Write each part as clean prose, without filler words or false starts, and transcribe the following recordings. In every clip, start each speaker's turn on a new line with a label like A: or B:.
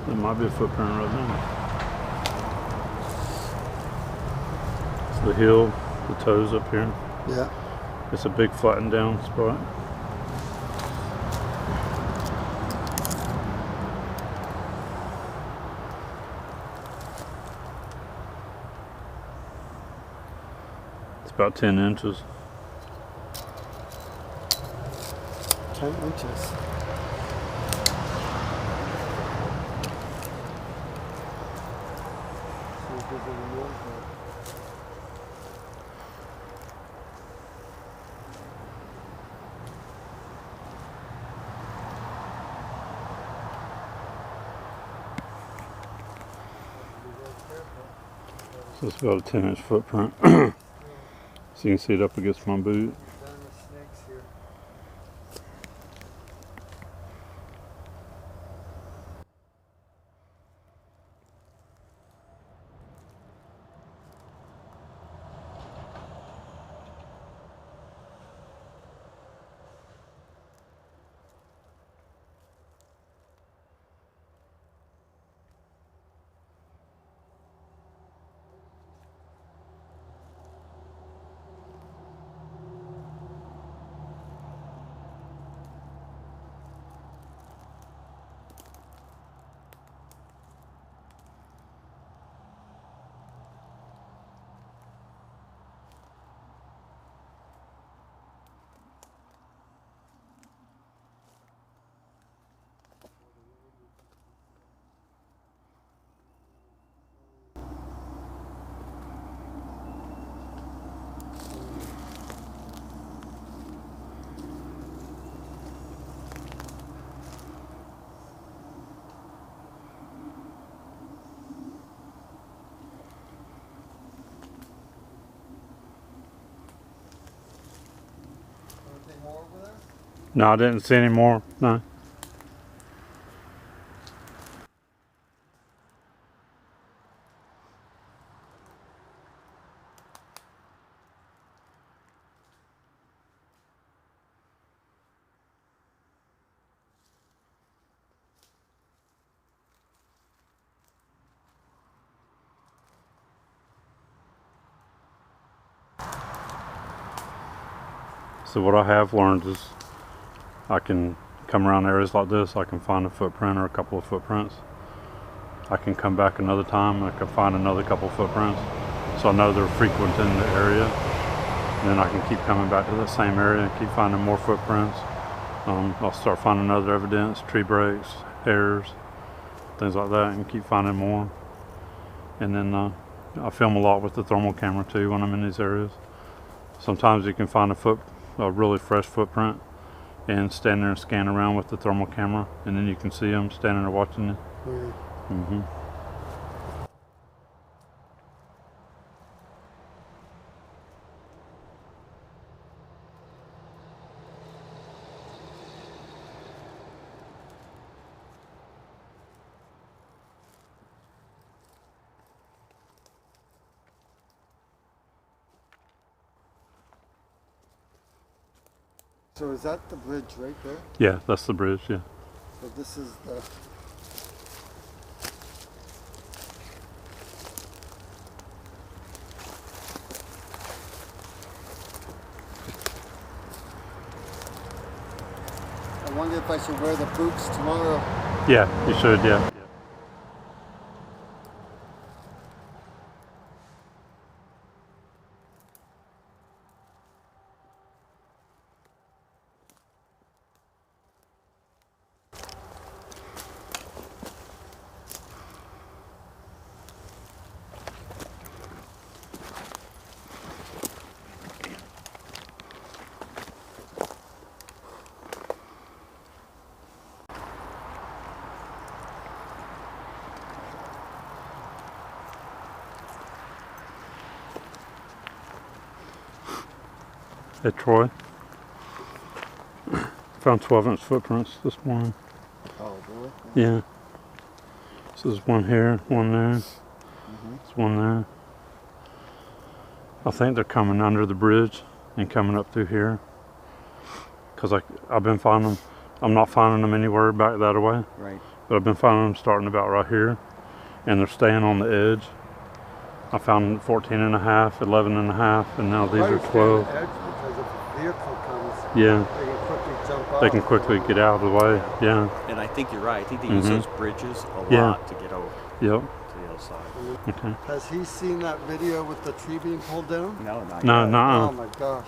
A: There might be a footprint right there. It's the heel, the toes up here.
B: Yeah.
A: It's a big flattened down spot. It's about 10 inches.
B: 10 inches.
A: So it's about a 10-inch footprint. So you can see it up against my boot. No, I didn't see any more. No. So what I have learned is I can come around areas like this, I can find a footprint or a couple of footprints. I can come back another time and I can find another couple of footprints. So I know they're frequenting the area. And then I can keep coming back to the same area and keep finding more footprints. I'll start finding other evidence, tree breaks, hairs, things like that, and keep finding more. And then I film a lot with the thermal camera too when I'm in these areas. Sometimes you can find a really fresh footprint and stand there and scan around with the thermal camera, and then you can see them standing there watching you. Mm-hmm.
B: So is that the bridge right there?
A: Yeah, that's the bridge, yeah.
B: So this is the... I wonder if I should wear the boots tomorrow.
A: Yeah, you should, yeah. Hey Troy, found 12-inch footprints this morning.
B: Oh, really?
A: Yeah. So there's one here, one there, there's one there. I think they're coming under the bridge and coming up through here. Because I've been finding them, I'm not finding them anywhere back that way.
B: Right.
A: but I've been finding them starting about right here, and they're staying on the edge. I found 14 and a half, 11 and a half, and now these are 12.
B: The edge because if a vehicle comes,
A: Yeah.
B: they can quickly jump out.
A: They can quickly get out of the way. Yeah.
C: And I think you're right. I think they use those bridges a
A: Yeah.
C: lot to get over
A: Yep.
C: to the other side.
A: Okay.
B: Has he seen that video with the tree being pulled down?
C: No, not
A: No,
C: yet.
A: no.
B: Oh my gosh.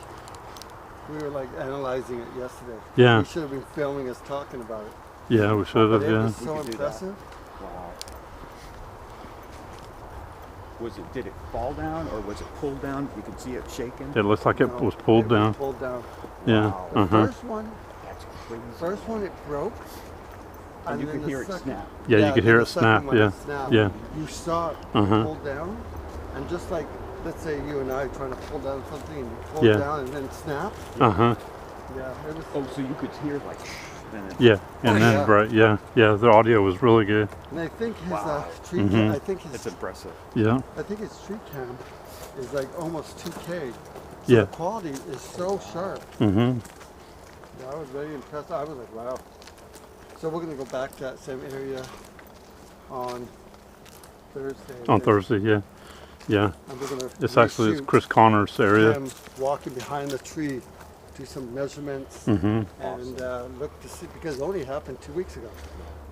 B: We were like analyzing it yesterday.
A: Yeah.
B: We should have been filming us talking about it.
A: Yeah, we should
B: But
A: have.
B: it
A: Yeah.
B: was so
C: We could do that.
B: impressive.
C: Wow. Did it fall down or was it pulled down? You could see it shaking.
A: It looks like it
B: No,
A: was pulled
B: it
A: down.
B: Was pulled down.
A: Yeah.
C: Wow.
B: The first one,
C: That's crazy.
B: first one it broke.
C: And you
B: then
C: could
B: the
C: hear it
B: second-
C: snap.
A: Yeah, you
B: then
A: could hear
B: the
A: it snap.
B: second one
A: Yeah.
B: it snapped.
A: Yeah.
B: You saw it pulled down, and just like, let's say you and I are trying to pull down something, and you pull
A: Yeah.
B: it down and then it snapped.
A: Uh huh.
B: Yeah, it was.
C: Oh, so you could hear like. And then
A: Yeah. And
B: Oh,
A: then
B: yeah.
A: right. Yeah. Yeah. The audio was really good.
B: And I think his
C: Wow.
B: tree,
A: Mhm.
B: I think his,
C: it's impressive.
A: Yeah.
B: I think his tree cam is like almost 2K. So
A: Yeah.
B: the quality is so sharp.
A: Mhm.
B: Yeah, I was very impressed. I was like, wow. So we're gonna go back to that same area on Thursday. I
A: On
B: think.
A: Thursday. Yeah. Yeah.
B: And we're gonna
A: It's actually
B: reshoot
A: Chris Connor's area.
B: him walking behind the tree, do some measurements,
A: Mhm.
B: and look to see, because it only happened 2 weeks ago.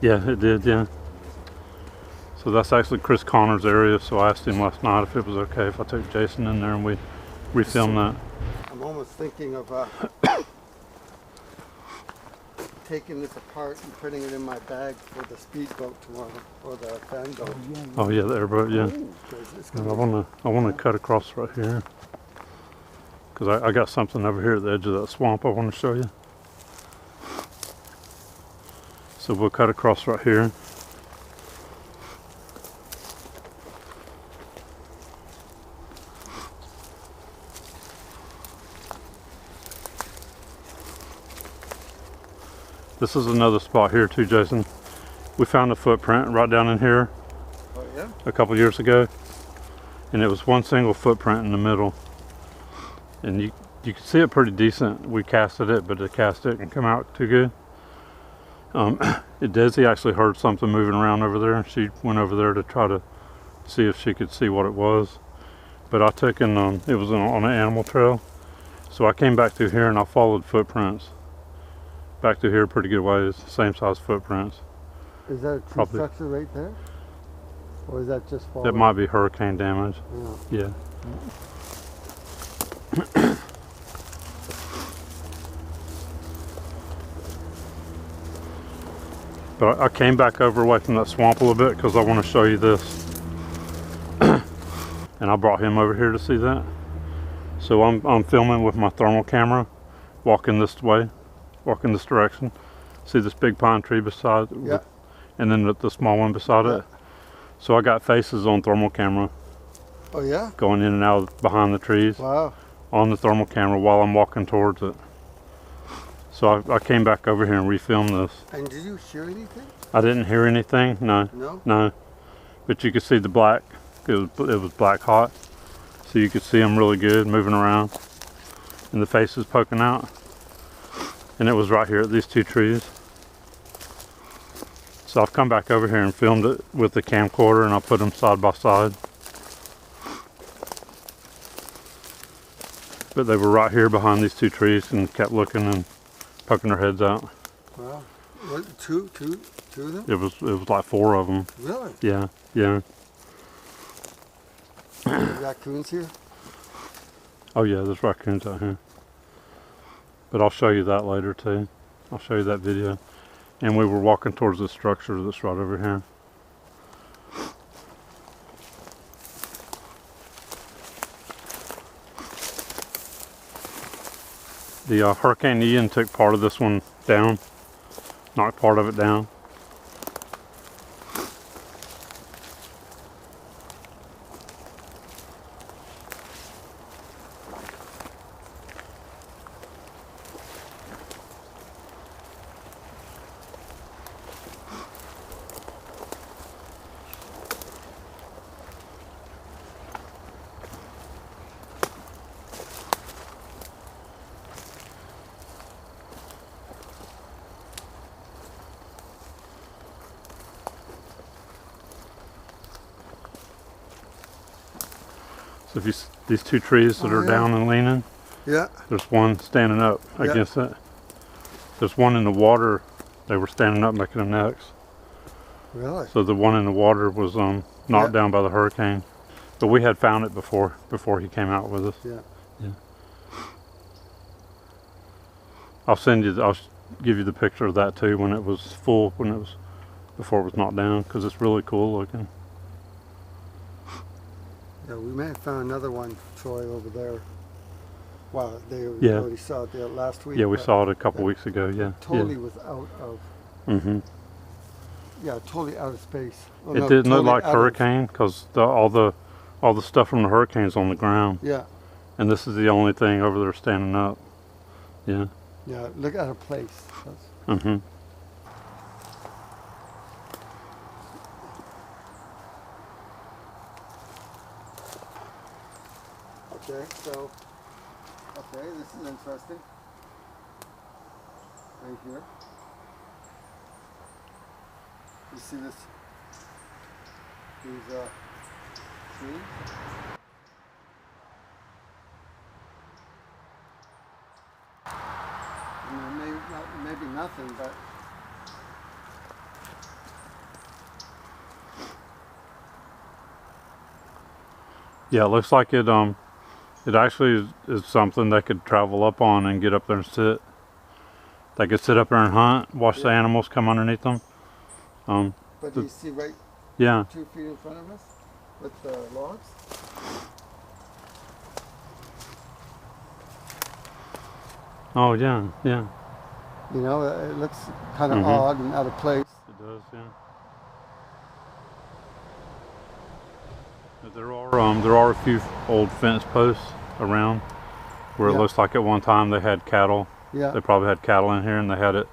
A: Yeah, it did. Yeah. So that's actually Chris Connor's area. So I asked him last night if it was okay if I took Jason in there and we refilmed that.
B: I'm almost thinking of taking this apart and putting it in my bag for the speedboat tomorrow, or the fan boat.
A: Oh yeah, the airboat. Yeah.
B: 'Cause it's
A: And
B: gonna
A: I wanna cut across right here because I got something over here at the edge of that swamp I want to show you. So we'll cut across right here. This is another spot here too, Jason. We found a footprint right down in here
B: oh yeah?
A: a couple years ago, and it was one single footprint in the middle, and you could see it pretty decent. We casted it, but the cast didn't come out too good. Desi actually heard something moving around over there, and she went over there to try to see if she could see what it was. But I took and it was on an animal trail, so I came back through here and I followed footprints back through here pretty good ways, same size footprints.
B: Is that a tree
A: Probably.
B: structure right there? Or is that just falling?
A: That might be hurricane damage.
B: Yeah.
A: Yeah. But I came back over away from that swamp a little bit because I want to show you this. And I brought him over here to see that. So I'm filming with my thermal camera, walking this way, walking this direction. See this big pine tree beside,
B: Yeah.
A: and then the small one beside
B: Yeah.
A: it. So I got faces on thermal camera
B: Oh yeah?
A: going in and out behind the trees
B: Wow.
A: on the thermal camera while I'm walking towards it. So I came back over here and refilmed this.
B: And did you hear anything?
A: I didn't hear anything, no,
B: No?
A: no. But you could see the black, it was black hot. So you could see them really good moving around and the faces poking out. And it was right here at these two trees. So I've come back over here and filmed it with the camcorder, and I put them side by side. But they were right here behind these two trees and kept looking and poking their heads out.
B: Wow. What, two of them?
A: It was like 4 of them.
B: Really?
A: Yeah, yeah.
B: Raccoons here?
A: Oh yeah, there's raccoons out here. But I'll show you that later too. I'll show you that video. And we were walking towards the structure that's right over here. The Hurricane Ian took part of this one down, knocked part of it down. So if you these two trees that are down and leaning,
B: Yeah.
A: there's one standing up against it. There's one in the water. They were standing up making a nest.
B: Really?
A: So the one in the water was knocked down by the hurricane. But we had found it before he came out with us.
B: Yeah.
A: Yeah. I'll give you the picture of that too when it was full, before it was knocked down, because it's really cool looking.
B: Yeah, we may have found another one, Troy, over there. Wow, they already saw it there last week.
A: Yeah, we saw it a couple weeks ago. Yeah.
B: Totally was out of.
A: Mm-hmm.
B: Yeah, totally out of space. Oh,
A: It
B: no,
A: didn't look
B: totally
A: like
B: out
A: hurricane because all the stuff from the hurricane's on the ground.
B: Yeah.
A: And this is the only thing over there standing up. Yeah.
B: Yeah, look out of place.
A: Mm-hmm.
B: Okay, so, this is interesting. Right here. You see this? These trees? I mean, maybe nothing, but
A: Yeah, it looks like it actually is something they could travel up on and get up there and sit. They could sit up there and hunt, watch the animals come underneath them.
B: But you see right
A: 2
B: feet in front of us with the logs?
A: Oh yeah, yeah.
B: You know, it looks kind of odd and out of place.
A: It does, yeah. But there are a few old fence posts around where it looks like at one time they had cattle.
B: Yeah.
A: They probably had cattle in here, and they had it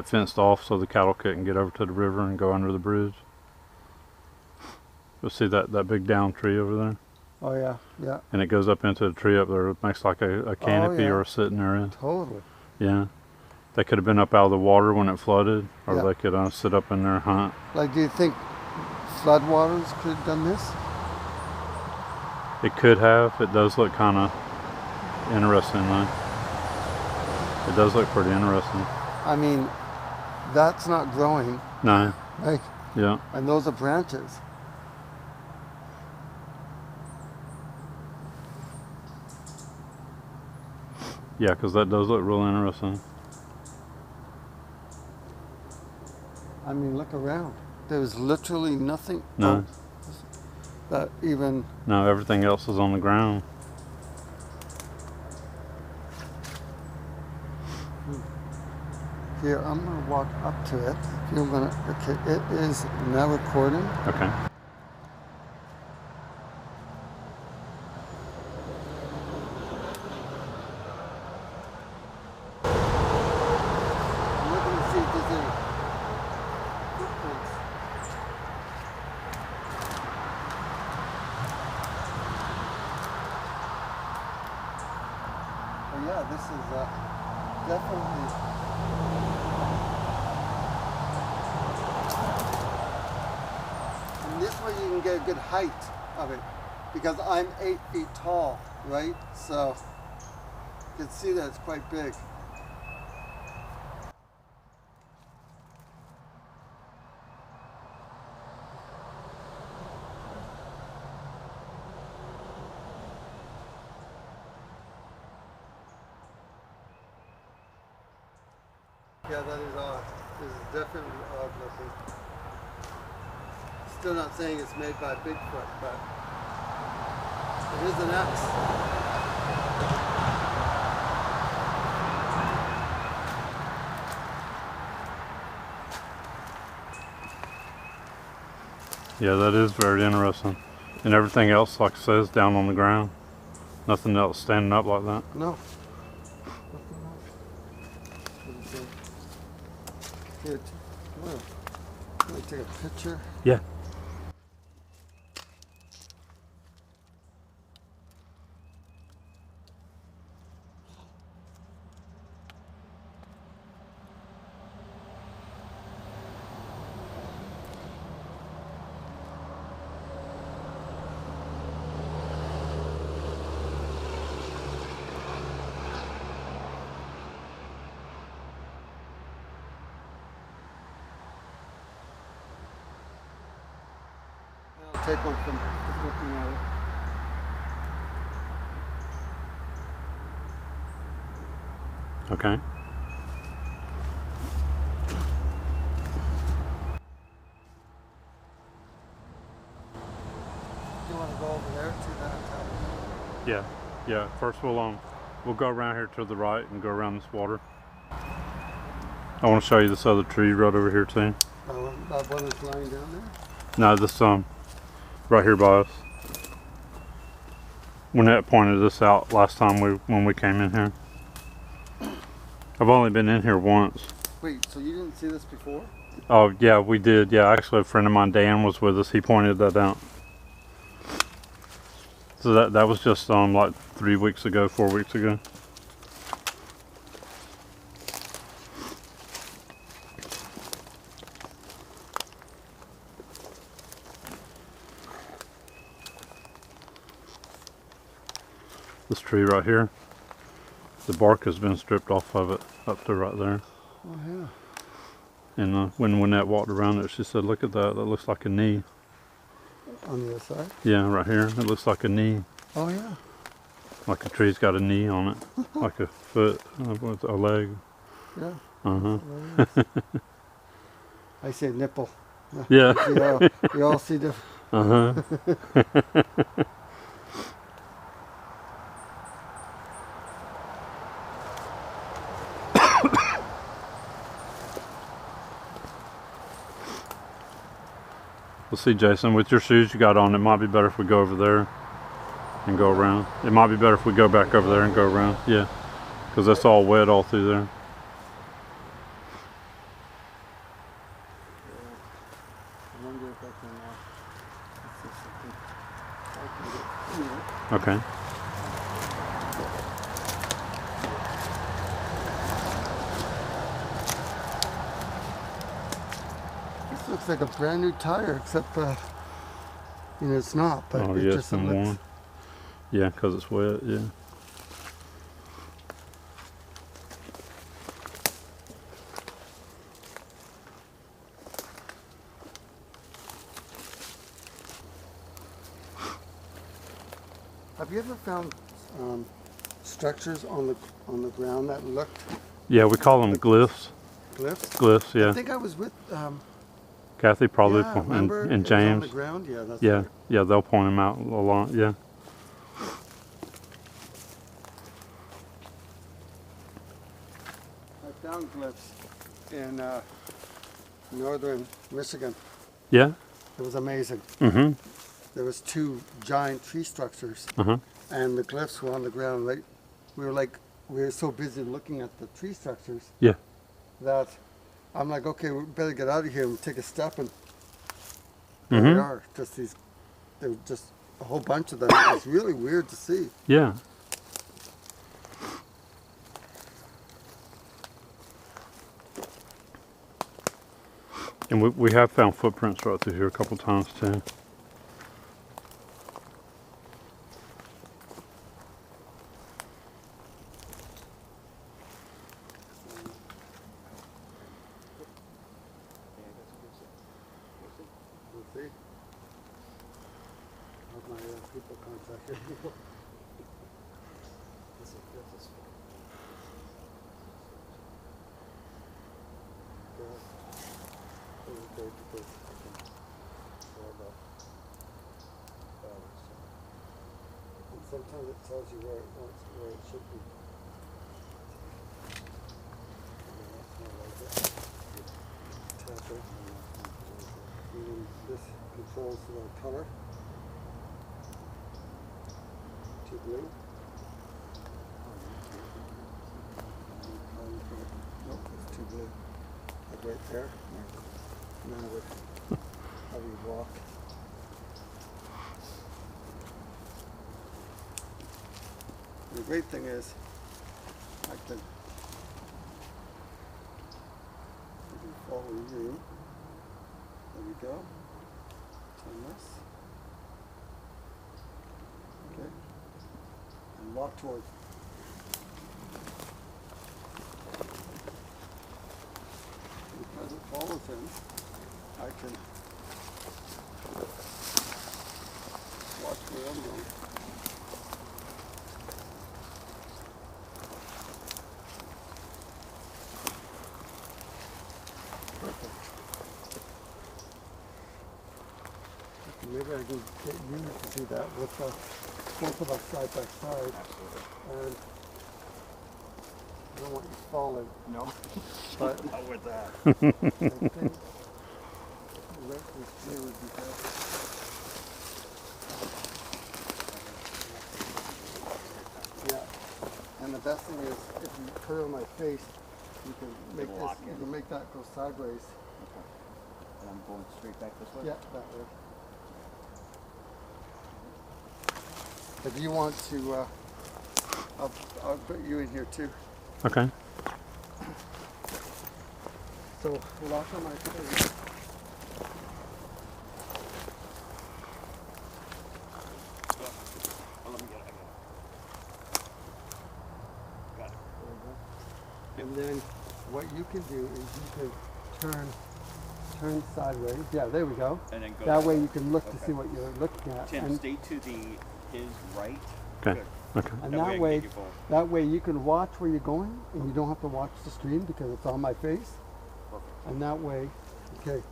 A: fenced off so the cattle couldn't get over to the river and go under the bridge. You'll see that big down tree over there.
B: Oh yeah, yeah.
A: And it goes up into the tree up there. It makes like a canopy or a sitting area.
B: Totally.
A: Yeah. They could have been up out of the water when it flooded, or they could sit up in there and hunt.
B: Like, do you think floodwaters could have done this?
A: It could have. It does look kind of interesting though. It does look pretty interesting.
B: I mean, that's not growing.
A: No.
B: Right?
A: Yeah.
B: And those are branches.
A: Yeah, because that does look real interesting.
B: I mean, look around. There's literally nothing.
A: No.
B: That even.
A: No, everything else is on the ground.
B: Here, I'm going to walk up to it. You're going to. Okay, it is now recording.
A: Okay.
B: I'm looking to see if there's any footprints. Oh yeah, this is definitely. And this way you can get a good height of it, because I'm 8 feet tall, right? So you can see that it's quite big. Yeah, that is odd. This is definitely odd looking. Still not saying it's made by Bigfoot, but it is an X.
A: Yeah, that is very interesting. And everything else, like it says, down on the ground. Nothing else standing up like that.
B: No. Here, come on. Let me take a picture.
A: Yeah.
B: take one from just looking at it.
A: Okay.
B: You want to go over there to that?
A: Yeah. Yeah. First we'll go around here to the right and go around this water. I want to show you this other tree right over here too.
B: That one that's lying down there?
A: No, this right here by us. Winnette pointed this out last time when we came in here. I've only been in here once.
B: Wait, so you didn't see this before?
A: Oh yeah, we did. Yeah, actually a friend of mine, Dan, was with us. He pointed that out. So that was just like 3 weeks ago, 4 weeks ago. This tree right here, the bark has been stripped off of it up to right there.
B: Oh yeah.
A: And when Winnette walked around it, she said, "Look at that. That looks like a knee."
B: On the other side?
A: Yeah, right here. It looks like a knee.
B: Oh yeah.
A: Like a tree's got a knee on it, like a foot with a leg.
B: Yeah.
A: Uh
B: huh. I say nipple.
A: Yeah.
B: You all see different.
A: Uh huh. We'll see, Jason. With your shoes you got on, it might be better if we go over there and go around. It might be better if we go back over there and go around. Yeah, because that's all wet all through there.
B: I wonder if I can get here.
A: Okay.
B: This looks like a brand new tire, except it's not. But
A: Oh
B: it
A: yeah,
B: just
A: it's been
B: looks.
A: worn. Yeah, because it's wet. Yeah.
B: Have you ever found structures on the ground that looked
A: Yeah, we call them glyphs.
B: glyphs?
A: Glyphs. Yeah.
B: I think I was with
A: Kathy probably
B: yeah, remember?
A: and
B: It was
A: James.
B: on the ground. Yeah, that's
A: Yeah,
B: right.
A: yeah, they'll point them out a lot. Yeah.
B: I found glyphs in northern Michigan.
A: Yeah.
B: It was amazing.
A: Mm-hmm.
B: There was 2 giant tree structures,
A: Uh-huh.
B: and the glyphs were on the ground. Right, we were so busy looking at the tree structures
A: Yeah.
B: that I'm like, okay, we better get out of here and take a step, and
A: Mm-hmm.
B: there they are. There were just a whole bunch of them. It was really weird to see.
A: Yeah. And we have found footprints right through here a couple times too.
B: We'll see. How's my people contacted? Sometimes it tells you where it should be. Tap it. And then this controls the color. To blue. Nope, it's too blue. Like right there. Now with how you walk. The great thing is, I can follow you. There we go. Turn this. Okay. And walk towards. Because it follows him, I can watch where I'm going. Perfect. Maybe I can get you to do that with both of us side by side.
C: Absolutely.
B: And I don't want you falling.
C: No.
B: But
C: Not with that.
B: I think right here would be better. Yeah. And the best thing is if you put it on my face, you can make
C: It'll
B: this,
C: lock
B: you
C: in.
B: can make that go sideways.
C: Okay. And I'm going straight back this way?
B: Yeah, that way. If you want to, I'll put you in here too.
A: Okay.
B: So lock on my face.
C: Oh, let me get it. I got it. Got it.
B: There we go. And then what you can do is you can turn sideways. Yeah, there we go.
C: And then go
B: That way
C: way.
B: you can look to
C: Okay.
B: see what you're looking at.
C: Tim,
B: and
C: stay to his right.
A: Okay.
C: Good.
A: Okay.
B: and
C: That way I
B: that
C: can
B: way,
C: get you both.
B: that way you can watch where you're going, and you don't have to watch the screen because it's on my face.
C: Perfect.
B: And that way, okay,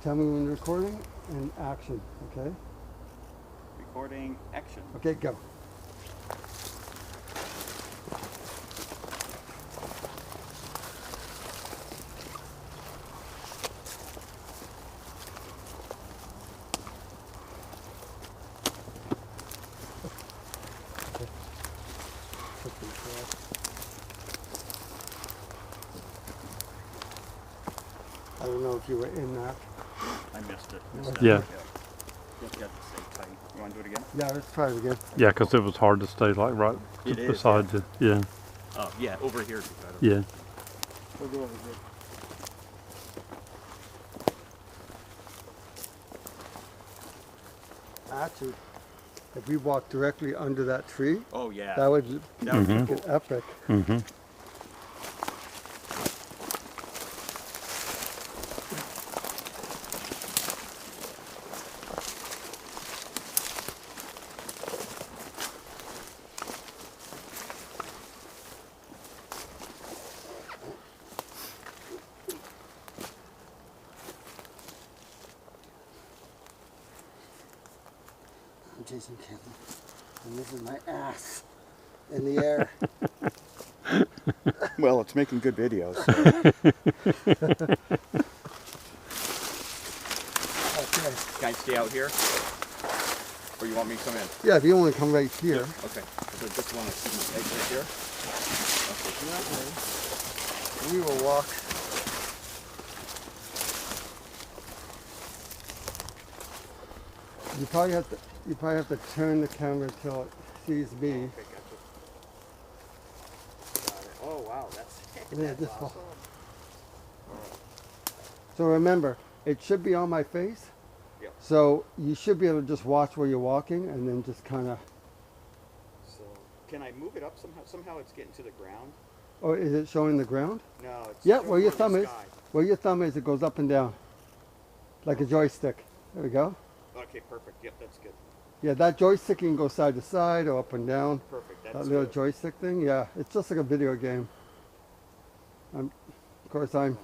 B: tell me when you're recording and action, okay?
C: Recording action.
B: Okay, go. I don't know if you were in that.
C: I missed it.
A: Yeah.
C: Just got to stay tight. You want to do it again?
B: Yeah, let's try it again.
A: Yeah, because it was hard to stay like right
C: It is,
A: beside you. Yeah.
C: Yeah, over here would be better.
A: Yeah.
B: We'll go over here. Actually, if we walk directly under that tree,
C: Oh, yeah.
B: that would
C: That would be
A: Mhm.
B: make
C: cool.
B: it epic.
A: Mm-hmm.
B: I'm Jason Kenzie, and this is my ass in the air.
C: Well, it's making good videos.
B: Okay.
C: Can I stay out here? Or you want me to come in?
B: Yeah, if you want to come right here.
C: Okay. So just want to see my exit here?
B: That way. We will walk. You probably have to turn the camera until it sees me.
C: Okay, gotcha. Got it. Oh, wow. That's
B: Yeah, just
C: awesome.
B: So remember, it should be on my face.
C: Yep.
B: So you should be able to just watch where you're walking and then just kind of.
C: So, can I move it up somehow? Somehow it's getting to the ground?
B: Oh, is it showing the ground?
C: No, it's
B: Yeah,
C: showing
B: where your
C: more
B: thumb
C: the
B: is.
C: sky.
B: Where your thumb is, it goes up and down. Like a joystick. There we go.
C: Okay, perfect. Yep, that's good.
B: Yeah, that joystick can go side to side or up and down.
C: Perfect.
B: That
C: That's
B: little
C: good.
B: joystick thing, yeah, it's just like a video game. Of course, I'm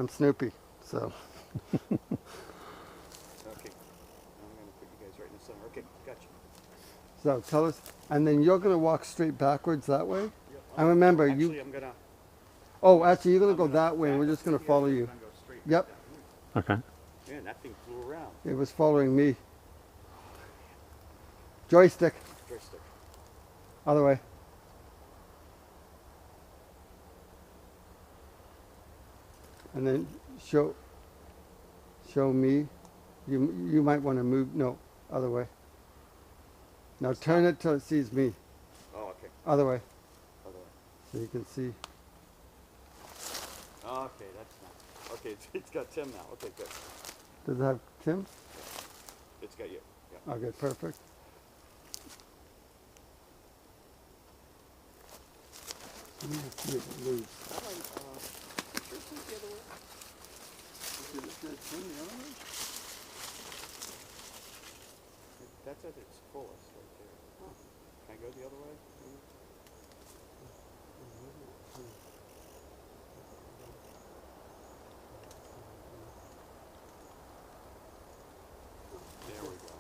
B: Snoopy, so.
C: Okay. I'm going to put you guys right in the center. Okay, gotcha.
B: So tell us, and then you're gonna walk straight backwards that way.
C: Yep.
B: And remember,
C: Actually, I'm going to...
B: Oh, actually, you're gonna go that way, and we're just gonna follow you.
C: Go straight
B: Yep.
C: down.
A: Okay.
C: Man, that thing flew around.
B: It was following me. Joystick,
C: Joystick.
B: other way. And then show me. You might want to move. No, other way. Now turn it till it sees me.
C: Oh, okay.
B: Other way,
C: Other way.
B: so you can see.
C: Okay, that's nice. Okay, it's got Tim now. Okay, good.
B: Does it have Tim?
C: It's got you. Yeah.
B: Okay, perfect. Let me just see if it moves.
C: How about, sure it's the other way?
B: Did it say Tim the other way?
C: That's at its fullest right there. Huh. Can I go the other way? Maybe? There we go.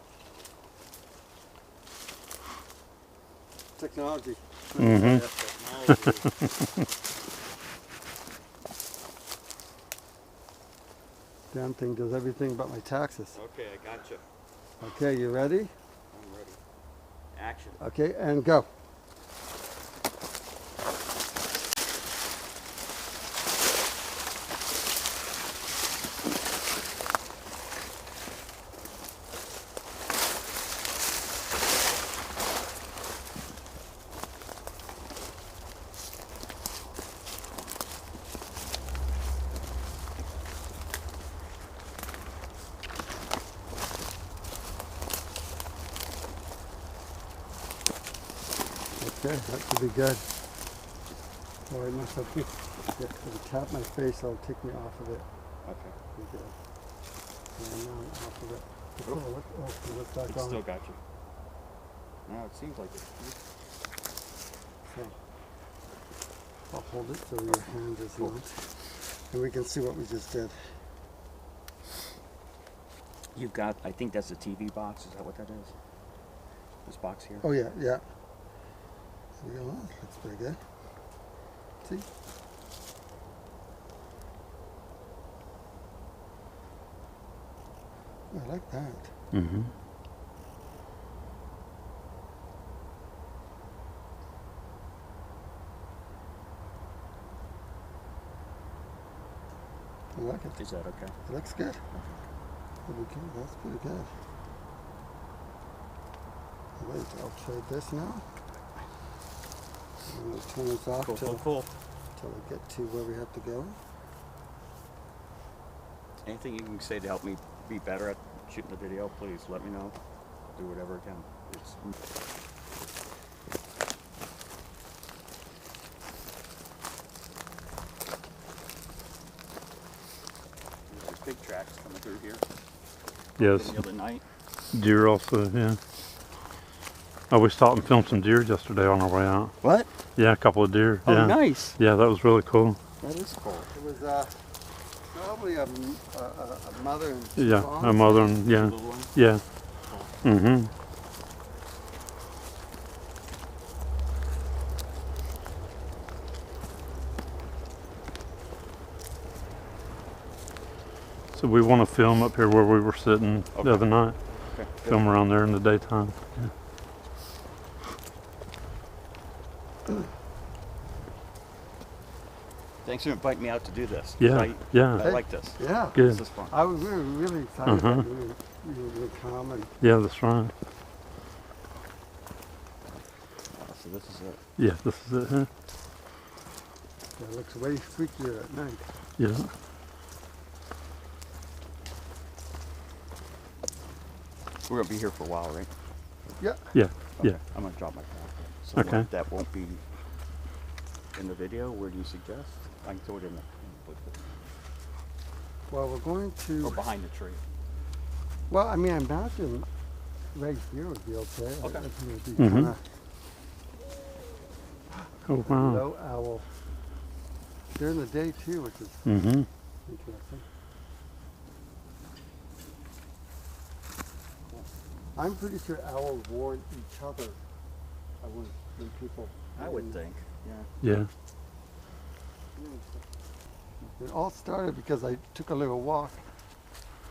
B: Technology.
A: Mm-hmm.
C: That's technology.
B: Damn thing does everything but my taxes.
C: Okay, I got you.
B: Okay, you ready?
C: I'm ready. Action.
B: Okay, and go. Okay, that should be good. Oh, I must have to tap my face, so it'll take me off of it.
C: Okay.
B: Be good. Yeah, now I'm off of it. Look back
C: It's
B: on.
C: still got you. No, it seems like it.
B: So, I'll hold it so your hand is not. And we can see what we just did.
C: You've got, I think that's a TV box. Is that what that is? This box here?
B: Oh yeah, yeah. There we go. Looks pretty good. See? I like that.
A: Mm-hmm.
B: I like it.
C: Is that okay?
B: It looks good. Pretty good. That's pretty good. Wait, I'll trade this now. I'm going to turn this off till we get to where we have to go.
C: Anything you can say to help me be better at shooting the video, please let me know. Do whatever I can. There's big tracks coming through here.
A: Yes.
C: The other night.
A: Deer also, yeah. Oh, we stopped and filmed some deer yesterday on our way out.
C: What?
A: Yeah, a couple of deer.
C: Oh,
A: yeah.
C: nice.
A: Yeah, that was really cool.
C: That is cool.
B: It was probably a mother and two
A: Yeah,
B: fawns.
A: a mother and, yeah.
C: Little one.
A: Yeah. Mm-hmm. So we want to film up here where we were sitting
C: Okay.
A: the other night.
C: Okay. good.
A: Film around there in the daytime. Yeah.
C: Thanks for inviting me out to do this.
A: Yeah,
C: I
A: yeah.
C: like this.
B: Yeah.
A: Good.
C: This is fun.
B: I was really excited
A: Uh-huh.
B: that you would come and
A: Yeah, that's right.
C: So this is it.
A: Yeah, this is it, huh?
B: it looks way freakier at night.
A: Yeah.
C: We're gonna be here for a while, right?
B: Yeah.
A: Yeah,
C: Okay.
A: yeah.
C: I'm gonna drop my phone. So
A: Okay.
C: that won't be in the video. Where do you suggest? I can throw it in the
B: Well, we're going to.
C: or behind the tree.
B: Well, I mean, I imagine right here would be okay.
C: Okay.
B: I think it would be
A: Mhm.
B: kind of
A: Oh, wow.
B: low owl during the day too, which is
A: Mm-hmm.
B: interesting. I'm pretty sure owls warn each other when people.
C: I would think. Yeah.
A: Yeah.
B: It all started because I took a little walk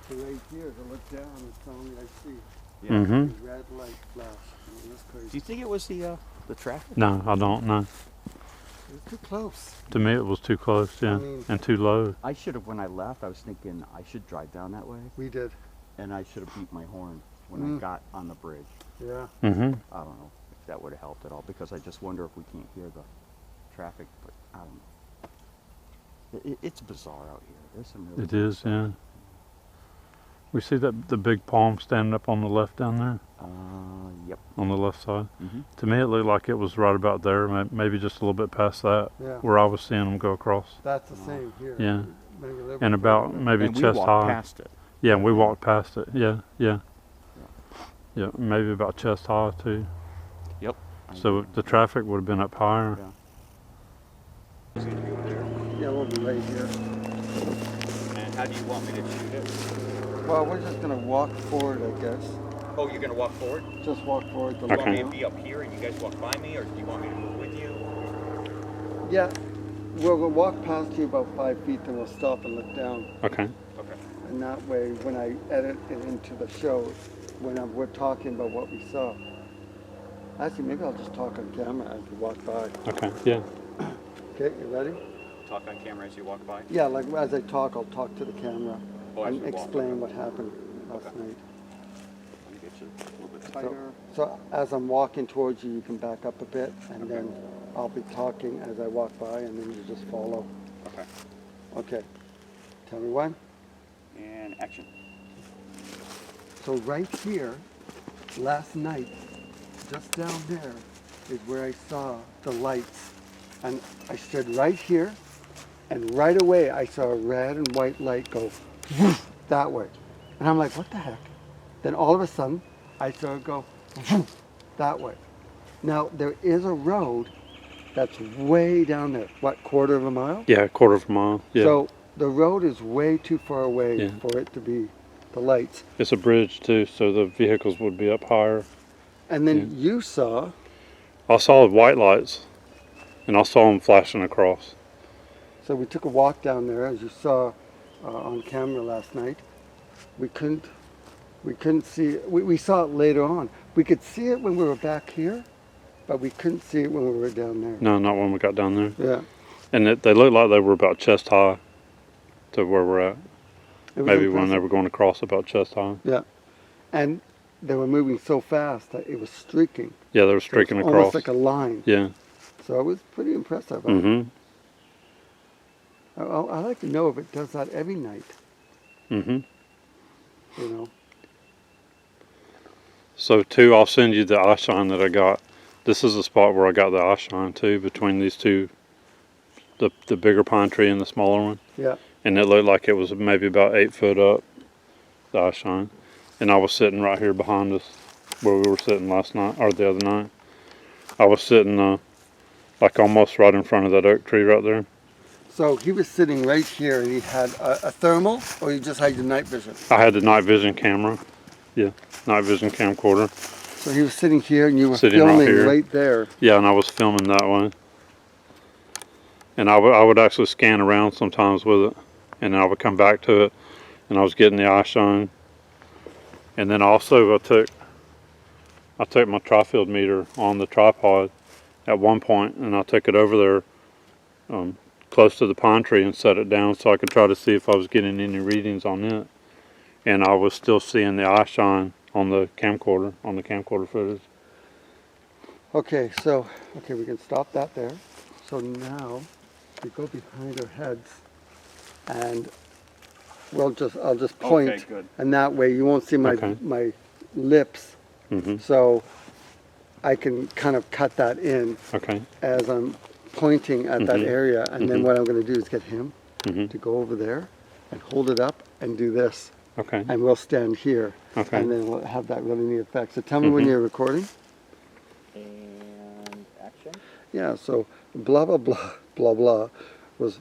B: to right here to look down and suddenly I see
C: Yeah.
A: Mm-hmm.
B: the red light flash. I mean, that's
C: Do
B: crazy.
C: you think it was the traffic?
A: No, I don't know.
B: It was too close.
A: To me, it was too close, yeah.
B: mean-
A: And too low.
C: I should have, when I left, I was thinking I should drive down that way,
B: We did.
C: and I should have beat my horn when
B: Mm.
C: I got on the bridge.
B: Yeah.
A: Mm-hmm.
C: I don't know if that would have helped at all, because I just wonder if we can't hear the traffic, but I don't know. It's bizarre out here. There's some really
A: It is, yeah. We see that the big palm standing up on the left down there,
C: Yep.
A: on the left side.
C: Mm-hmm.
A: To me, it looked like it was right about there, maybe just a little bit past that,
B: Yeah.
A: where I was seeing them go across.
B: That's the same here.
A: Yeah.
B: Maybe a little
A: And
B: bit
A: about
B: further.
A: maybe
C: And we
A: chest
C: walked
A: high.
C: past it.
A: Yeah, and we walked past it. Yeah, yeah. Yeah, maybe about chest high too.
C: Yep.
A: So the traffic would have been up higher.
C: Yeah. It's gonna be over there.
B: Yeah, we'll be right here.
C: And how do you want me to shoot it?
B: Well, we're just gonna walk forward, I guess.
C: Oh, you're gonna walk forward?
B: Just walk forward.
C: Do you want me to be up here and you guys walk by me, or do you want me to move with you?
B: Yeah, we'll walk past you about 5 feet, then we'll stop and look down.
A: Okay.
C: Okay.
B: And that way, when I edit it into the show, we're talking about what we saw. Actually, maybe I'll just talk on camera as we walk by.
A: Okay. Yeah.
B: Okay, you ready?
C: Talk on camera as you walk by?
B: Yeah, like as I talk, I'll talk to the camera
C: As
B: and
C: we walk.
B: explain what happened last
C: Okay.
B: night.
C: Let me get you a little bit
B: So,
C: tighter.
B: so as I'm walking towards you, you can back up a bit, and then I'll be talking as I walk by, and then you just follow.
C: Okay.
B: Okay. Tell me when.
C: And action.
B: So right here, last night, just down there, is where I saw the lights. And I stood right here, and right away I saw a red and white light go woof, that way. And I'm like, what the heck? Then all of a sudden, I saw it go woof, that way. Now, there is a road that's way down there. What, quarter of a mile?
A: Yeah, a quarter of a mile. Yeah.
B: So the road is way too far away
A: Yeah.
B: for it to be the lights.
A: It's a bridge too, so the vehicles would be up higher.
B: And then you saw,
A: I saw white lights, and I saw them flashing across.
B: so we took a walk down there, as you saw on camera last night. We couldn't see it. We saw it later on. We could see it when we were back here, but we couldn't see it when we were down there.
A: No, not when we got down there.
B: Yeah.
A: And they looked like they were about chest high to where we're at.
B: It was
A: Maybe when they
B: impressive.
A: were going across about chest high.
B: Yeah. And they were moving so fast that it was streaking.
A: Yeah, they were
B: It was
A: streaking across.
B: almost like a line.
A: Yeah.
B: So it was pretty impressive.
A: Mm-hmm.
B: I'd like to know if it does that every night,
A: Mm-hmm.
B: you know.
A: So too, I'll send you the eye shine that I got. This is the spot where I got the eye shine too, between these two, the bigger pine tree and the smaller one.
B: Yeah.
A: And it looked like it was maybe about 8 foot up, the eye shine. And I was sitting right here behind us, where we were sitting last night, or the other night. I was sitting like almost right in front of that oak tree right there.
B: So he was sitting right here, and he had a thermal, or you just had your night vision?
A: I had the night vision camera. Yeah, night vision camcorder.
B: So he was sitting here, and you were
A: Sitting right
B: filming
A: here.
B: right there.
A: Yeah, and I was filming that way. And I would actually scan around sometimes with it. And then I would come back to it, and I was getting the eye shine. And then also I took my tri-field meter on the tripod at one point, and I took it over there close to the pine tree and set it down so I could try to see if I was getting any readings on it. And I was still seeing the eye shine on the camcorder footage.
B: Okay, we can stop that there. So now we go behind our heads, and I'll just point,
C: Okay, good.
B: and that way you won't see my
A: Okay.
B: my lips.
A: Mm-hmm.
B: So I can kind of cut that in
A: Okay.
B: as I'm pointing at that
A: Mhm.
B: area, and then
A: Mhm.
B: what I'm going to do is get him
A: Mm-hmm.
B: to go over there and hold it up and do this,
A: Okay.
B: and we'll stand here,
A: Okay.
B: and then we'll have that really neat effect. So tell me when
A: Mhm.
B: you're recording.
C: And action.
B: Yeah, so blah, blah, blah, blah, blah was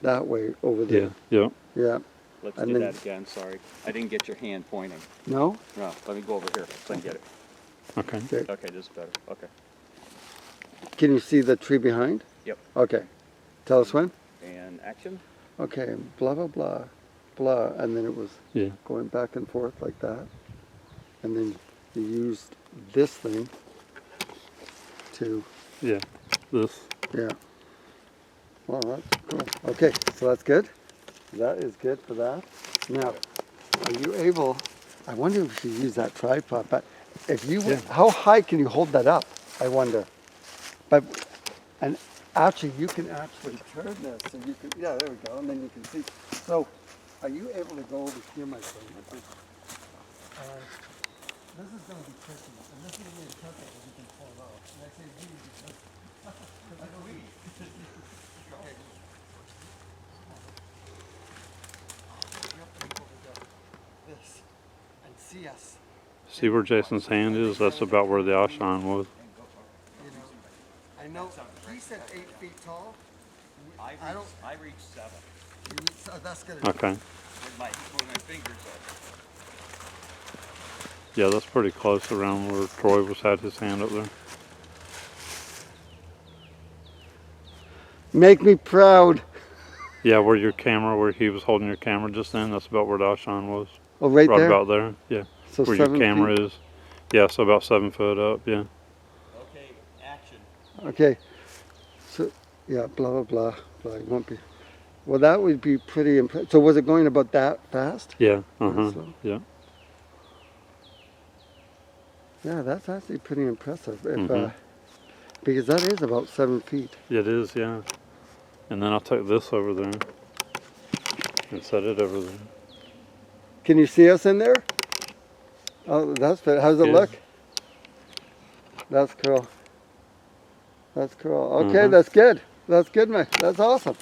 B: that way over
A: Yeah.
B: there.
A: Yeah.
B: Yeah.
C: Let's
B: And
C: do
B: then-
C: that again. Sorry, I didn't get your hand pointing.
B: No?
C: No, let me go over here so I can get it.
A: Okay.
B: Okay.
C: Okay, this is better. Okay.
B: Can you see the tree behind?
C: Yep.
B: Okay. Tell us when.
C: And action.
B: Okay, blah, blah, blah, blah. And then it was
A: Yeah.
B: going back and forth like that. And then you used this thing to,
A: Yeah. This.
B: yeah. Well, that's cool. Okay, so that's good. That is good for that. Now, are you able, I wonder if you should use that tripod, but if you,
A: Yeah.
B: how high can you hold that up? I wonder. But, and actually, you can actually turn this, and you can, yeah, there we go, and then you can see. So, are you able to go over here, my friend? This is going to be tricky, and this is going to be tricky if you can pull it off. And I say we because, I go we. Okay. This, and see us.
A: See where Jason's hand is? That's about where the eye shine was.
B: You know, I know he said 8 feet tall.
C: I reached 7
B: That's good.
A: Okay.
C: with my fingers up.
A: Yeah, that's pretty close around where Troy was had his hand up there.
B: Make me proud.
A: Yeah, where he was holding your camera just then, that's about where the eye shine was.
B: Oh, right
A: Right
B: there.
A: about there, yeah.
B: So
A: Where your
B: 7
A: camera
B: feet.
A: is. Yeah, so about 7 foot up, yeah.
C: Okay, action.
B: Okay. So yeah, blah blah blah blah. It won't be. Well, that would be pretty impressive. So was it going about that fast?
A: Yeah,
B: Slow?
A: yeah.
B: Yeah, that's actually pretty impressive. If,
A: Mhm.
B: because that is about 7 feet.
A: It is, yeah. And then I'll take this over there and set it over there.
B: Can you see us in there? Oh, that's good. How's it
A: Yeah.
B: look? That's cool. That's cool. Okay,
A: Mhm.
B: that's good. That's good, man. That's awesome.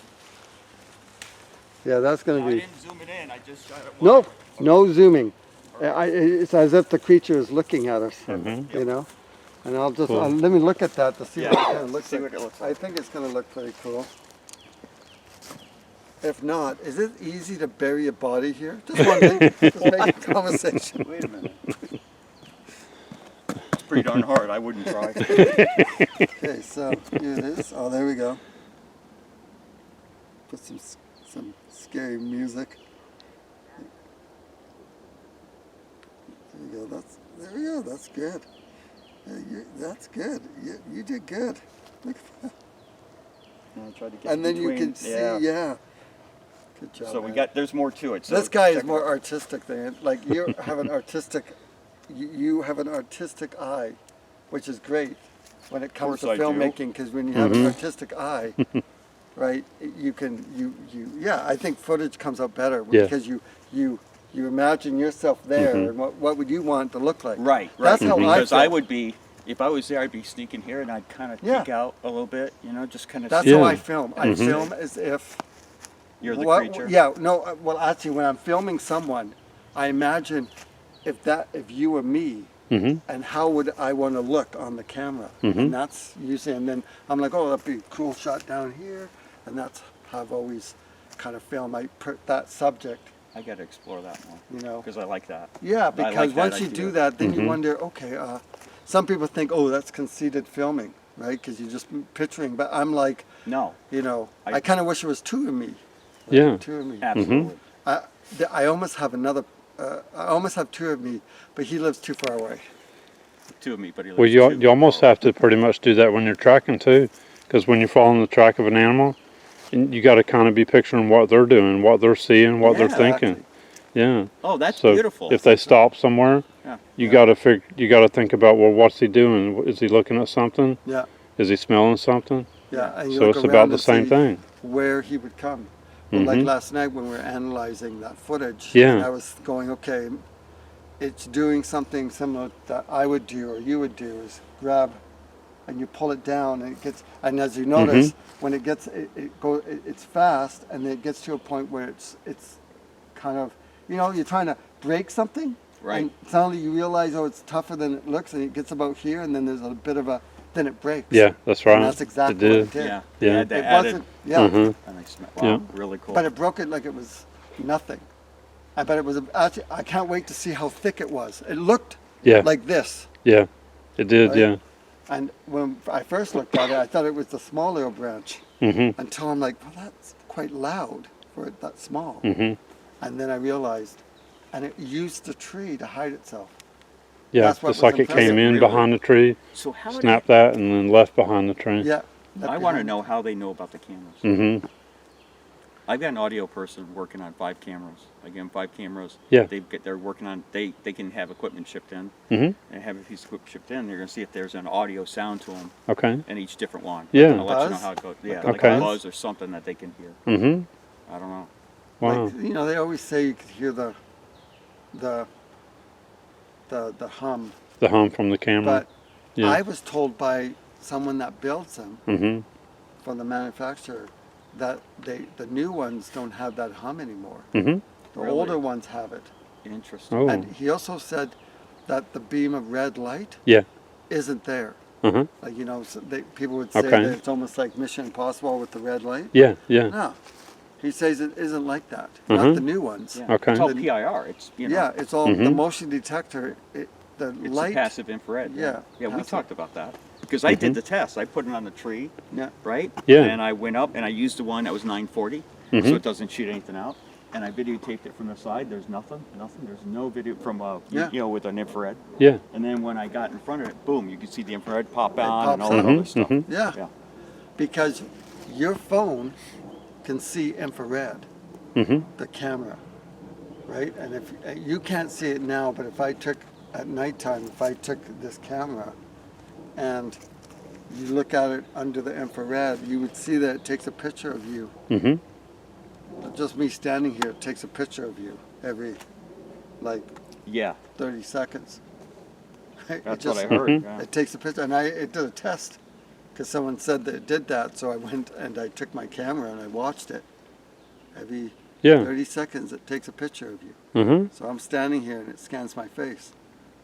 B: Yeah, that's gonna
C: I
B: be.
C: didn't zoom it in. I just shot it.
B: No, no zooming. It's as if the creature is looking at us.
A: Mhm.
B: You know. And I'll just
A: Cool.
B: let me look at that to see
C: Yeah.
B: what it kind of looks
C: See
B: like.
C: what it looks
B: I think it's gonna look pretty cool. If not, is it easy to bury a body here? Just wondering. Just making conversation.
C: Wait a minute. It's pretty darn hard. I wouldn't try.
B: Okay, so here it is. Oh, there we go. Put some scary music. There we go. There we go. That's good. That's good. You did good. Look at that.
C: I tried to get
B: And then you
C: between-
B: can see, yeah. Good job.
C: So we
B: man.
C: got. There's more to it. So
B: This guy is
C: check-
B: more artistic than it. Like you have an artistic, you have an artistic eye, which is great when it comes to
C: course I do.
B: filmmaking. Because when you have an
A: Mhm.
B: artistic eye, right, you can yeah. I think footage comes out better
A: Yeah.
B: because you imagine yourself there
A: Mhm.
B: and what would you want to look like.
C: Right.
B: That's how I
C: Because
B: feel.
C: I would be. If I was there, I'd be sneaking here, and I'd kind of
B: Yeah.
C: peek out a little bit. You know, just kind of.
B: That's
A: Yeah.
B: how I film. I
A: Mhm.
B: film as if.
C: You're the
B: What-
C: creature.
B: Yeah, no. Well, actually, when I'm filming someone, I imagine if you were me,
A: Mhm.
B: and how would I want to look on the camera,
A: Mhm.
B: and that's usually. And then I'm like, oh, that'd be a cool shot down here, and that's how I've always kind of filmed that subject.
C: I got to explore that more.
B: You know.
C: Because I like that.
B: Yeah,
C: I
B: because
C: like that
B: once you
C: idea.
B: do that, then you
A: Mhm.
B: wonder, okay. Some people think, oh, that's conceited filming, right? Because you're just picturing. But I'm like,
C: No.
B: you know,
C: I-
B: I kind of wish it was two of me.
A: Yeah.
B: Two of me.
C: Absolutely.
B: I almost have another. I almost have two of me, but he lives too far away.
C: Two of me, but he lives
A: Well, you
C: two.
A: you almost have to pretty much do that when you're tracking too, because when you're following the track of an animal, you got to kind of be picturing what they're doing, what they're seeing, what they're
B: Yeah,
A: thinking.
B: exactly.
A: Yeah.
C: Oh, that's
A: So
C: beautiful.
A: if they stop somewhere,
C: Yeah.
A: you
B: Yeah.
A: got to think about, well, what's he doing? Is he looking at something?
B: Yeah,
A: Is he smelling something?
B: yeah. And you
A: So
B: look
A: it's
B: around
A: about the
B: and
A: same
B: see
A: thing.
B: where he would come. Well, like
A: Mhm.
B: last night when we were analyzing that footage,
A: Yeah.
B: and I was going, okay, it's doing something similar that I would do or you would do is grab and you pull it down and it gets, and as you notice, when it gets, it's fast and it gets to a point where it's kind of, you know, you're trying to break something.
C: Right.
B: And suddenly you realize, oh, it's tougher than it looks, and it gets about here, and then there's a bit of then it breaks.
A: Yeah, that's right.
B: And that's exactly
A: It
B: what
A: did.
B: it did.
C: Yeah.
A: Yeah.
C: They had the
B: It
C: added,
B: wasn't, yeah.
A: Mhm.
C: and they smell,
A: Yeah.
C: wow, really cool.
B: But it broke it like it was nothing. But it was actually, I can't wait to see how thick it was. It looked
A: Yeah.
B: like this.
A: Yeah. It did.
B: Right?
A: Yeah.
B: And when I first looked at it, I thought it was the smaller branch.
A: Mhm.
B: Until I'm like, well, that's quite loud for it that small.
A: Mhm.
B: And then I realized, and it used the tree to hide itself.
A: Yeah.
B: That's what
A: Just
B: was
A: like it came
B: impressive.
A: in
C: Really?
A: behind the tree,
C: so how do
A: snapped that, and then left behind the tree.
B: Yeah.
C: I want to know how they know about the cameras.
A: Mhm.
C: I've got an audio person working on 5 cameras. Again, 5 cameras.
A: Yeah.
C: They're working on. They can have equipment shipped in,
A: Mhm.
C: and have a piece of equipment shipped in. They're going to see if there's an audio sound to them
A: Okay.
C: in each different one.
A: Yeah.
C: I'll let you know
B: Buzz?
C: how it goes. Yeah,
B: Like
A: a
C: like
A: Okay.
C: a buzz or something that they can hear.
A: Mhm.
C: I don't know.
A: Wow.
B: Like, you know, they always say you could hear the hum.
A: The hum from the camera.
B: But
A: Yeah.
B: I was told by someone that builds them,
A: Mhm.
B: from the manufacturer, that the new ones don't have that hum anymore.
A: Mhm.
B: The
C: Really?
B: older ones have it.
C: Interesting.
A: Oh.
B: And he also said that the beam of red light
A: Yeah.
B: isn't there.
A: Uh-huh.
B: Like, you know, so people would say
A: Okay.
B: that it's almost like Mission Impossible with the red light.
A: Yeah, yeah.
B: No, he says it isn't like that. Not the new ones.
C: Yeah.
A: Okay.
C: It's all PIR. It's, you know,
B: Yeah, it's all the motion detector. The
C: it's
B: light.
C: a passive infrared.
B: Yeah,
C: Yeah, we
B: passive.
C: talked about that. Because I did the test. I put it on the tree,
B: Yeah.
C: right?
A: Yeah.
C: And I went up and I used the one that was 940, so it doesn't shoot anything out. And I videotaped it from the side. There's nothing. There's no video from,
B: Yeah.
C: you know, with an infrared.
A: Yeah.
C: And then when I got in front of it, boom, you could see the infrared pop on
B: pops
C: and all that
B: on.
C: other stuff.
B: Yeah.
C: Yeah.
B: Because your phone can see infrared, the camera, right? And if you can't see it now, but if I took at nighttime, if I took this camera and you look at it under the infrared, you would see that it takes a picture of you. Just me standing here, it takes a picture of you every like
C: Yeah.
B: 30 seconds. Right?
C: That's what I heard. Yeah.
B: It takes a picture, and it did a test because someone said that it did that. So I went and I took my camera and I watched it. Every 30 seconds, it takes a picture of you. So I'm standing here and it scans my face.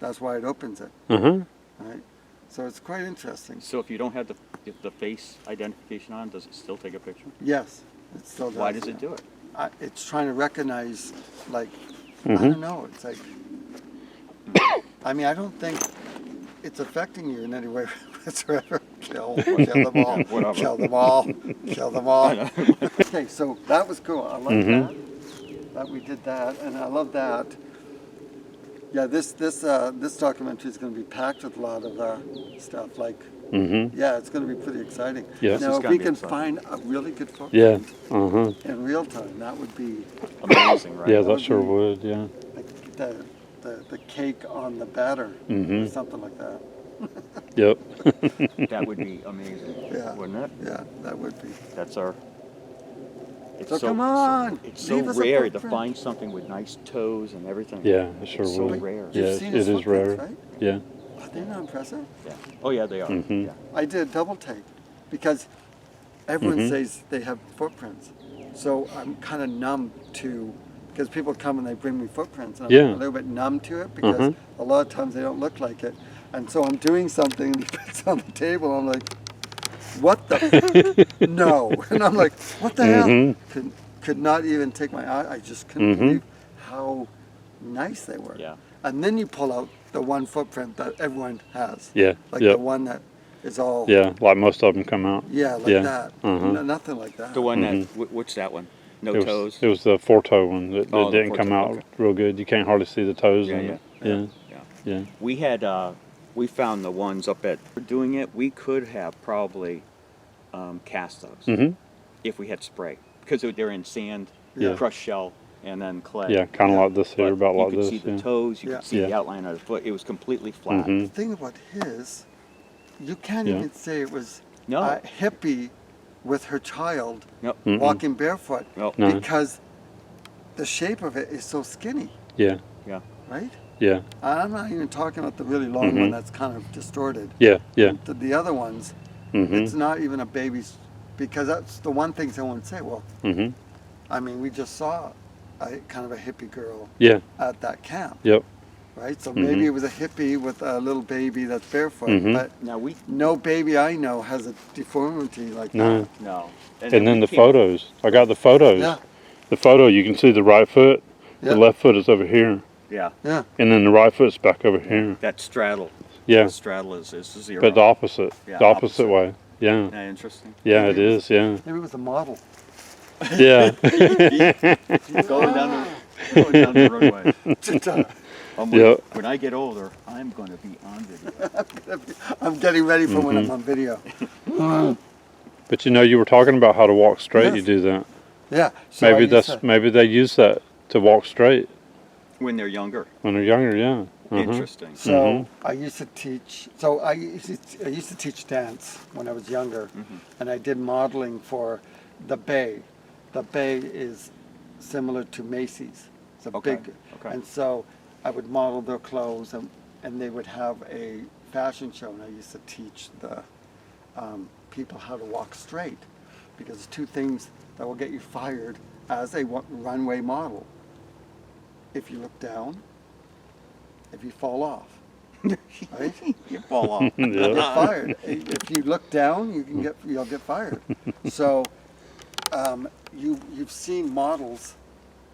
B: That's why it opens it. Right? So it's quite interesting.
C: So if you don't have the face identification on, does it still take a picture?
B: Yes, it still does.
C: Why does it do it?
B: It's trying to recognize, like, I don't know. It's like, I mean, I don't think it's affecting you in any way whatsoever. Kill them all.
C: Whatever.
B: Kill them all. Kill them all. Okay, so that was cool. I like that we did that, and I love that. Yeah, this documentary is going to be packed with a lot of stuff. Like, yeah, it's going to be pretty exciting.
A: Yeah.
B: Now, if
C: gonna
B: we
C: be
B: can
C: exciting.
B: find a really good footprint in real time, that would be
C: Amazing, right?
A: Yeah,
B: That
A: that
B: would
A: sure
B: be-
A: would, yeah.
B: like the cake on the batter, or something like that.
A: Yep.
C: That would be amazing,
B: Yeah.
C: wouldn't it?
B: Yeah, that would be.
C: That's our. It's
B: So come on,
C: It's so
B: leave us a
C: rare to
B: footprint.
C: find something with nice toes and everything.
A: Yeah, it sure
C: It's so
A: would.
C: rare.
A: Yeah,
B: You've
A: it
B: seen his
A: is rare.
B: footprints, right?
A: Yeah.
B: Are they not impressive?
C: Yeah. Oh yeah, they are. Yeah.
B: I did a double take because everyone says they have footprints. So I'm kind of numb to, because people come and they bring me footprints, and I'm
A: Yeah.
B: a little bit numb to it because a lot of times they don't look like it. And so I'm doing something and he puts it on the table. I'm like, what the? No. And I'm like, what the hell? Could not even take my eye. I just couldn't believe how nice they were.
C: Yeah.
B: And then you pull out the one footprint that everyone has.
A: Yeah.
B: Like
A: Yep.
B: the one that is all.
A: Yeah, like most of them come out.
B: Yeah, like
A: Yeah.
B: that. Nothing like that.
C: The one that. What's that one? No
A: It
C: toes.
A: was the four-toe one that
C: Oh, the
A: didn't come
C: four-toe,
A: out
C: okay.
A: real good. You can't hardly see the toes
C: Yeah,
A: in
C: yeah.
A: it. Yeah.
C: Yeah.
A: Yeah.
C: We had. We found the ones up at. For doing it, we could have probably cast those if we had spray, because they're in sand,
A: Yeah.
C: crushed shell, and then clay.
A: Yeah, kind of like this here,
C: But
A: about like
C: you could
A: this.
C: see the
A: Yeah.
C: toes, you
B: Yeah.
C: could see the
A: Yeah.
C: outline of the foot. It was completely flat.
B: The thing about his, you can't
A: Yeah.
B: even say it was
C: No.
B: a hippie with her child
C: Nope.
B: walking barefoot
C: Nope.
A: No.
B: because the shape of it is so skinny,
A: Yeah.
C: Yeah.
B: right?
A: Yeah.
B: And I'm not even talking about the really long one that's kind of distorted.
A: Yeah. Yeah.
B: The other ones, it's not even a baby's, because that's the one thing someone would say, well, I mean, we just saw a kind of a hippie girl
A: Yeah.
B: at that camp,
A: Yep.
B: right? So maybe it was a hippie with a little baby that's barefoot, but
C: Now we.
B: no baby I know has a deformity like
A: No.
B: that.
C: No.
A: And then
C: we
A: the
C: can't-
A: photos. I got the photos.
B: Yeah,
A: The photo, you can see the right foot.
B: Yeah.
A: The left foot is over here.
C: Yeah.
B: yeah.
A: And then the right foot's back over here.
C: That straddle.
A: Yeah.
C: The straddle is zero.
A: But the opposite.
C: Yeah,
A: The opposite
C: opposite.
A: way. Yeah.
C: Yeah, interesting.
A: Yeah, it is. Yeah.
B: Maybe it was a model.
A: Yeah.
C: Going down the roadway. I'm
A: Yeah.
C: When I get older, I'm going to be on video.
B: I'm getting ready for when I'm on video.
A: But you know, you were talking about how to walk straight.
B: Yes.
A: You do that.
B: Yeah. So I
A: Maybe
B: used
A: that's
B: to-
A: maybe they use that to walk straight
C: When they're younger.
A: when they're younger. Yeah.
C: Interesting.
B: So I used to teach. So I used to teach dance when I was younger, and I did modeling for the Bay. The Bay is similar to Macy's. It's a
C: Okay,
B: big,
C: okay.
B: and so I would model their clothes, and they would have a fashion show, and I used to teach the people how to walk straight, because there's two things that will get you fired as a runway model. If you look down, if you fall off. Right?
C: You fall off.
B: You'll
A: Yeah.
B: get fired. If you look down, you'll get fired. So you've seen models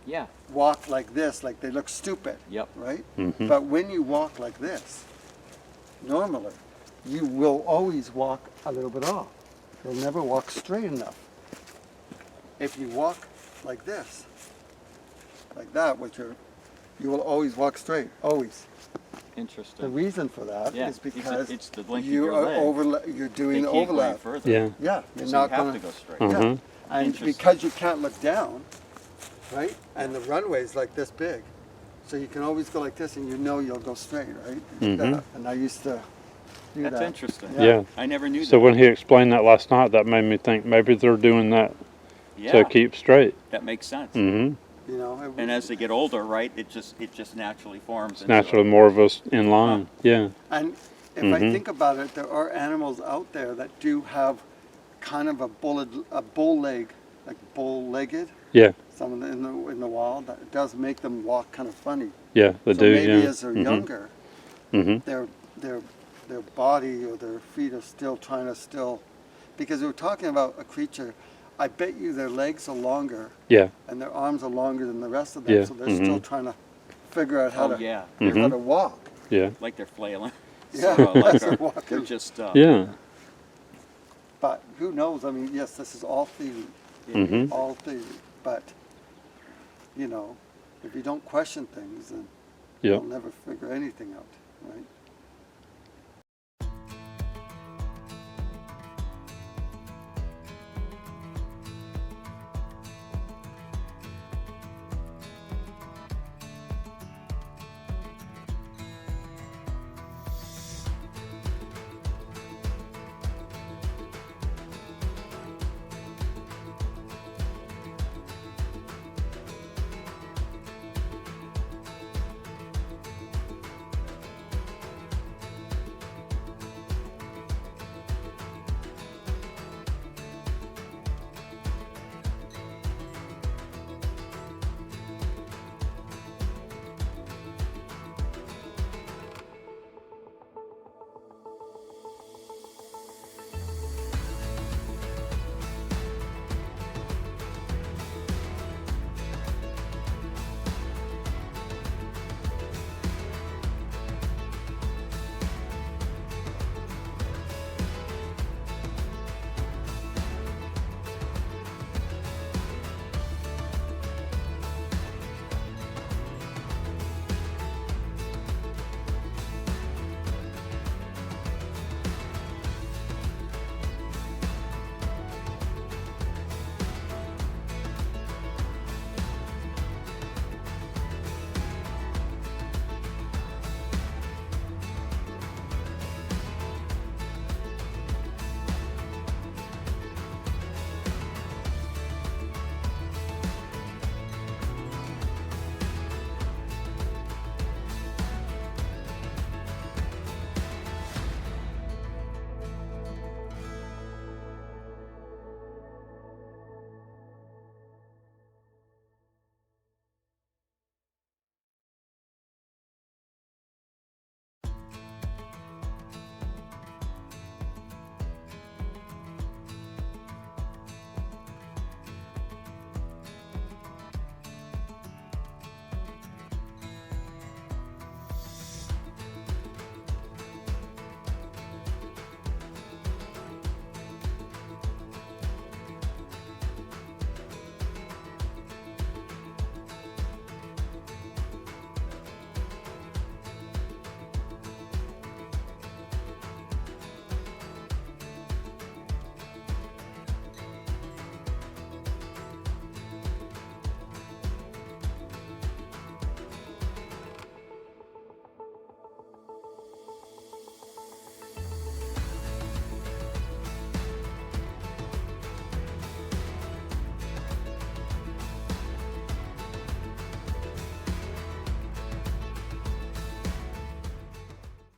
C: Yeah.
B: walk like this, like they look stupid,
C: Yep.
B: right?
A: Mhm.
B: But when you walk like this, normally, you will always walk a little bit off. You'll never walk straight enough. If you walk like this, like that, you will always walk straight, always. The
C: Interesting.
B: reason for that
C: Yeah,
B: is because
C: it's the length of
B: you
C: your
B: are
C: leg.
B: you're
C: They
B: doing the
C: can't go any
B: overlap.
C: further.
A: Yeah.
B: Yeah, you're
C: So
B: not
C: you have
B: gonna.
C: to go straight.
A: Uh-huh.
B: Yeah, and
C: Interesting.
B: because you can't look down, right? And the runway's like this big, so you can always go like this, and you know you'll go straight, right?
A: Mhm.
B: And I used to do
C: That's
B: that.
C: interesting.
A: Yeah.
C: I never knew
A: So
C: that.
A: when he explained that last night, that made me think maybe they're doing that
C: Yeah,
A: to keep straight.
C: that makes sense.
A: Mm-hmm.
B: You know,
C: And as they get older, right, it just naturally forms.
A: It's
C: into
A: naturally more of us in line.
C: Huh.
A: Yeah.
B: and if I
A: Mhm.
B: think about it, there are animals out there that do have kind of a bull leg, like bull-legged.
A: Yeah.
B: Some of them in the wild that does make them walk kind of funny.
A: Yeah. They
B: So
A: do.
B: maybe
A: Yeah.
B: as they're
A: Mhm.
B: younger,
A: Mhm.
B: their body or their feet are still trying to because we're talking about a creature. I bet you their legs are longer
A: Yeah.
B: and their arms are longer than the rest of them,
A: Yeah,
B: so they're still
A: mhm.
B: trying to figure out how
C: Oh
B: to
C: yeah,
B: how
A: Mhm.
B: to walk.
A: Yeah.
C: like they're flailing.
B: Yeah,
C: So, like
B: they're
C: they're
B: walking.
C: just.
A: Yeah.
B: But who knows? I mean, yes, this is all theory,
A: Mhm.
B: all theory. But you know, if you don't question things, then
A: Yep.
B: you'll never figure anything out, right?